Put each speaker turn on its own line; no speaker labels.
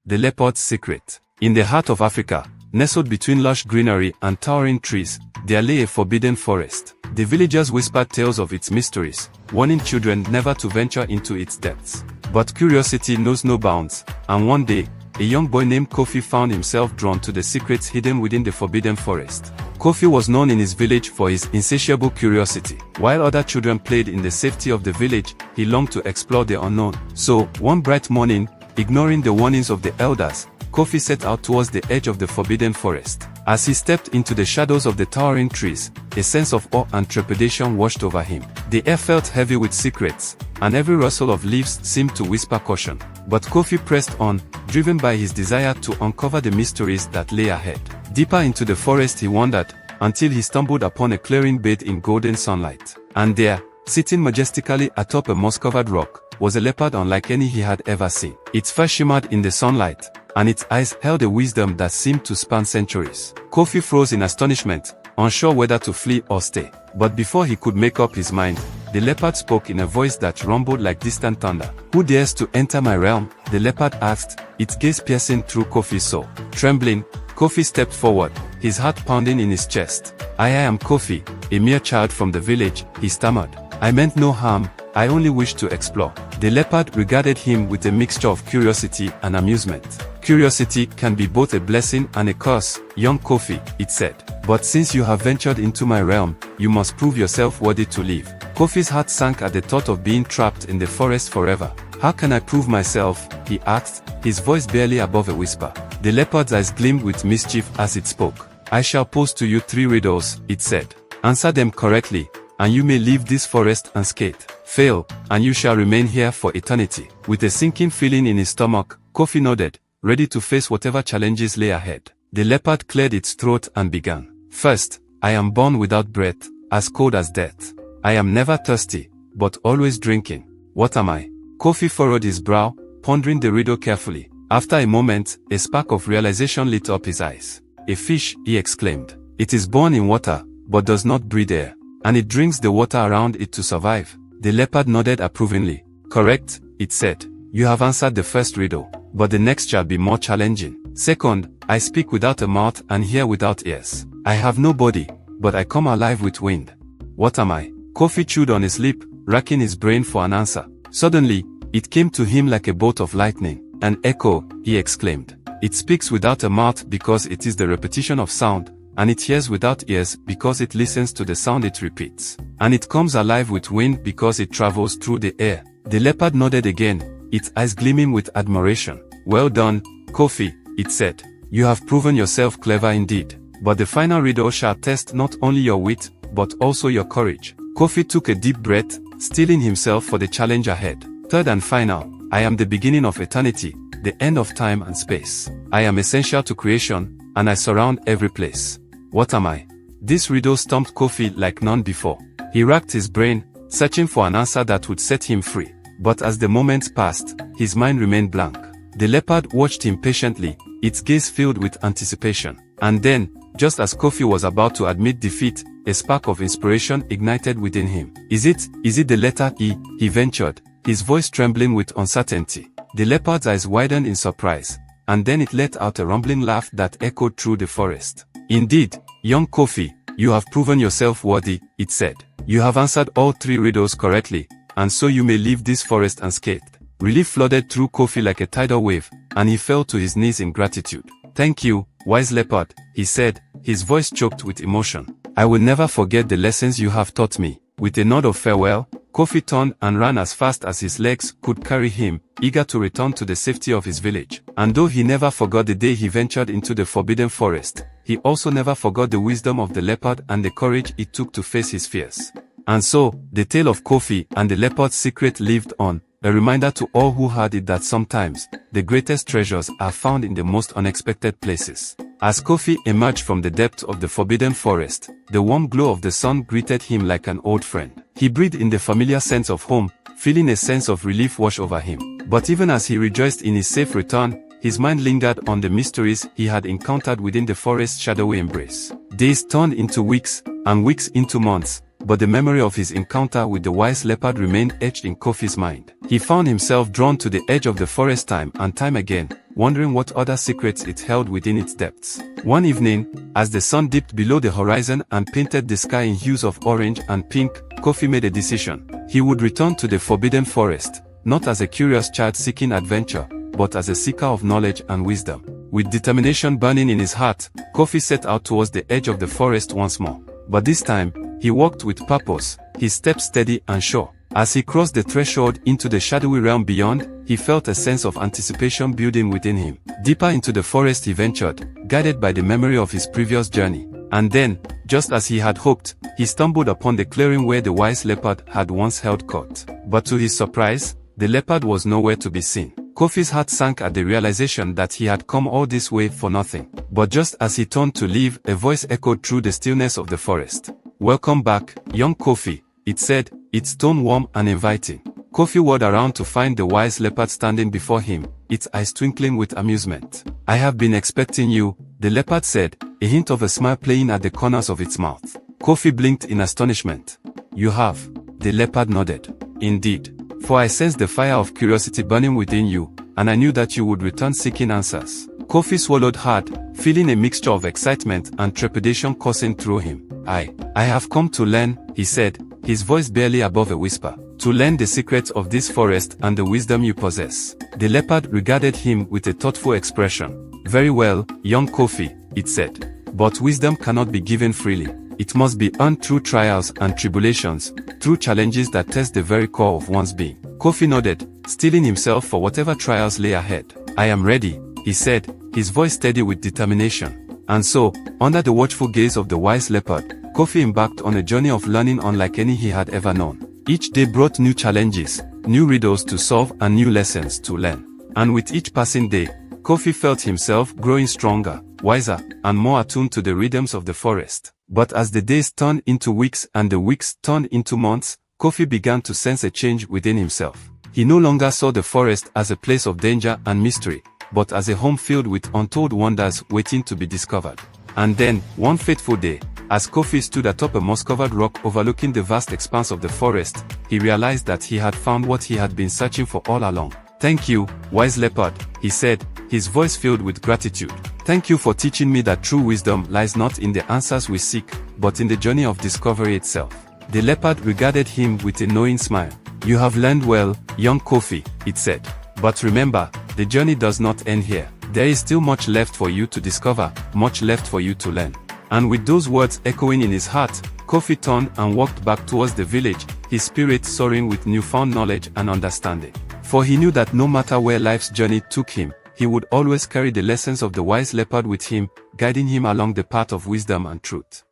The Leopard's Secret. In the heart of Africa, nestled between lush greenery and towering trees, there lay a forbidden forest. The villagers whispered tales of its mysteries, warning children never to venture into its depths. But curiosity knows no bounds, and one day, a young boy named Kofi found himself drawn to the secrets hidden within the forbidden forest. Kofi was known in his village for his insatiable curiosity. While other children played in the safety of the village, he longed to explore the unknown. So, one bright morning, ignoring the warnings of the elders, Kofi set out towards the edge of the forbidden forest. As he stepped into the shadows of the towering trees, a sense of awe and trepidation washed over him. The air felt heavy with secrets, and every rustle of leaves seemed to whisper caution. But Kofi pressed on, driven by his desire to uncover the mysteries that lay ahead. Deeper into the forest he wandered, until he stumbled upon a clearing bathed in golden sunlight. And there, sitting majestically atop a moss-covered rock, was a leopard unlike any he had ever seen. Its fur shimmered in the sunlight, and its eyes held a wisdom that seemed to span centuries. Kofi froze in astonishment, unsure whether to flee or stay. But before he could make up his mind, the leopard spoke in a voice that rumbled like distant thunder. "Who dares to enter my realm?" the leopard asked, its gaze piercing through Kofi's soul. Trembling, Kofi stepped forward, his heart pounding in his chest. I am Kofi, a mere child from the village," he stammered. "I meant no harm, I only wished to explore." The leopard regarded him with a mixture of curiosity and amusement. "Curiosity can be both a blessing and a curse, young Kofi," it said. "But since you have ventured into my realm, you must prove yourself worthy to live." Kofi's heart sank at the thought of being trapped in the forest forever. "How can I prove myself?" he asked, his voice barely above a whisper. The leopard's eyes gleamed with mischief as it spoke. "I shall pose to you 3 riddles," it said. "Answer them correctly, and you may leave this forest unscathed. Fail, and you shall remain here for eternity." With a sinking feeling in his stomach, Kofi nodded, ready to face whatever challenges lay ahead. The leopard cleared its throat and began. "First, I am born without breath, as cold as death. I am never thirsty, but always drinking. What am I?" Kofi furrowed his brow, pondering the riddle carefully. After a moment, a spark of realization lit up his eyes. "A fish," he exclaimed. "It is born in water, but does not breathe air, and it drinks the water around it to survive." The leopard nodded approvingly. "Correct," it said. "You have answered the first riddle, but the next shall be more challenging. Second, I speak without a mouth and hear without ears. I have no body, but I come alive with wind. What am I?" Kofi chewed on his lip, racking his brain for an answer. Suddenly, it came to him like a bolt of lightning. "An echo," he exclaimed. "It speaks without a mouth because it is the repetition of sound, and it hears without ears because it listens to the sound it repeats. And it comes alive with wind because it travels through the air." The leopard nodded again, its eyes gleaming with admiration. "Well done, Kofi," it said. "You have proven yourself clever indeed. But the final riddle shall test not only your wit, but also your courage." Kofi took a deep breath, steeling himself for the challenge ahead. "Third and final, I am the beginning of eternity, the end of time and space. I am essential to creation, and I surround every place. What am I?" This riddle stumped Kofi like none before. He racked his brain, searching for an answer that would set him free. But as the moments passed, his mind remained blank. The leopard watched him patiently, its gaze filled with anticipation. And then, just as Kofi was about to admit defeat, a spark of inspiration ignited within him. Is it the letter E?" he ventured, his voice trembling with uncertainty. The leopard's eyes widened in surprise, and then it let out a rumbling laugh that echoed through the forest. "Indeed, young Kofi, you have proven yourself worthy," it said. "You have answered all 3 riddles correctly, and so you may leave this forest unscathed." Relief flooded through Kofi like a tidal wave, and he fell to his knees in gratitude. "Thank you, wise leopard," he said, his voice choked with emotion. "I will never forget the lessons you have taught me." With a nod of farewell, Kofi turned and ran as fast as his legs could carry him, eager to return to the safety of his village. And though he never forgot the day he ventured into the forbidden forest, he also never forgot the wisdom of the leopard and the courage it took to face his fears. And so, the tale of Kofi and the leopard's secret lived on, a reminder to all who heard it that sometimes, the greatest treasures are found in the most unexpected places. As Kofi emerged from the depths of the forbidden forest, the warm glow of the sun greeted him like an old friend. He breathed in the familiar sense of home, feeling a sense of relief wash over him. But even as he rejoiced in his safe return, his mind lingered on the mysteries he had encountered within the forest's shadowy embrace. Days turned into weeks, and weeks into months, but the memory of his encounter with the wise leopard remained etched in Kofi's mind. He found himself drawn to the edge of the forest time and time again, wondering what other secrets it held within its depths. One evening, as the sun dipped below the horizon and painted the sky in hues of orange and pink, Kofi made a decision. He would return to the forbidden forest, not as a curious child seeking adventure, but as a seeker of knowledge and wisdom. With determination burning in his heart, Kofi set out towards the edge of the forest once more. But this time, he walked with purpose, his steps steady and sure. As he crossed the threshold into the shadowy realm beyond, he felt a sense of anticipation building within him. Deeper into the forest he ventured, guided by the memory of his previous journey. And then, just as he had hoped, he stumbled upon the clearing where the wise leopard had once held court. But to his surprise, the leopard was nowhere to be seen. Kofi's heart sank at the realization that he had come all this way for nothing. But just as he turned to leave, a voice echoed through the stillness of the forest. "Welcome back, young Kofi," it said, its tone warm and inviting. Kofi whirled around to find the wise leopard standing before him, its eyes twinkling with amusement. "I have been expecting you," the leopard said, a hint of a smile playing at the corners of its mouth. Kofi blinked in astonishment. "You have?" The leopard nodded. "Indeed. For I sensed the fire of curiosity burning within you, and I knew that you would return seeking answers." Kofi swallowed hard, feeling a mixture of excitement and trepidation coursing through him. I have come to learn," he said, his voice barely above a whisper. "To learn the secrets of this forest and the wisdom you possess." The leopard regarded him with a thoughtful expression. "Very well, young Kofi," it said. "But wisdom cannot be given freely. It must be earned through trials and tribulations, through challenges that test the very core of one's being." Kofi nodded, steeling himself for whatever trials lay ahead. "I am ready," he said, his voice steady with determination. And so, under the watchful gaze of the wise leopard, Kofi embarked on a journey of learning unlike any he had ever known. Each day brought new challenges, new riddles to solve and new lessons to learn. And with each passing day, Kofi felt himself growing stronger, wiser, and more attuned to the rhythms of the forest. But as the days turned into weeks and the weeks turned into months, Kofi began to sense a change within himself. He no longer saw the forest as a place of danger and mystery, but as a home filled with untold wonders waiting to be discovered. And then, one fateful day, as Kofi stood atop a moss-covered rock overlooking the vast expanse of the forest, he realized that he had found what he had been searching for all along. "Thank you, wise leopard," he said, his voice filled with gratitude. "Thank you for teaching me that true wisdom lies not in the answers we seek, but in the journey of discovery itself." The leopard regarded him with a knowing smile. "You have learned well, young Kofi," it said. "But remember, the journey does not end here. There is still much left for you to discover, much left for you to learn." And with those words echoing in his heart, Kofi turned and walked back towards the village, his spirit soaring with newfound knowledge and understanding. For he knew that no matter where life's journey took him, he would always carry the lessons of the wise leopard with him, guiding him along the path of wisdom and truth.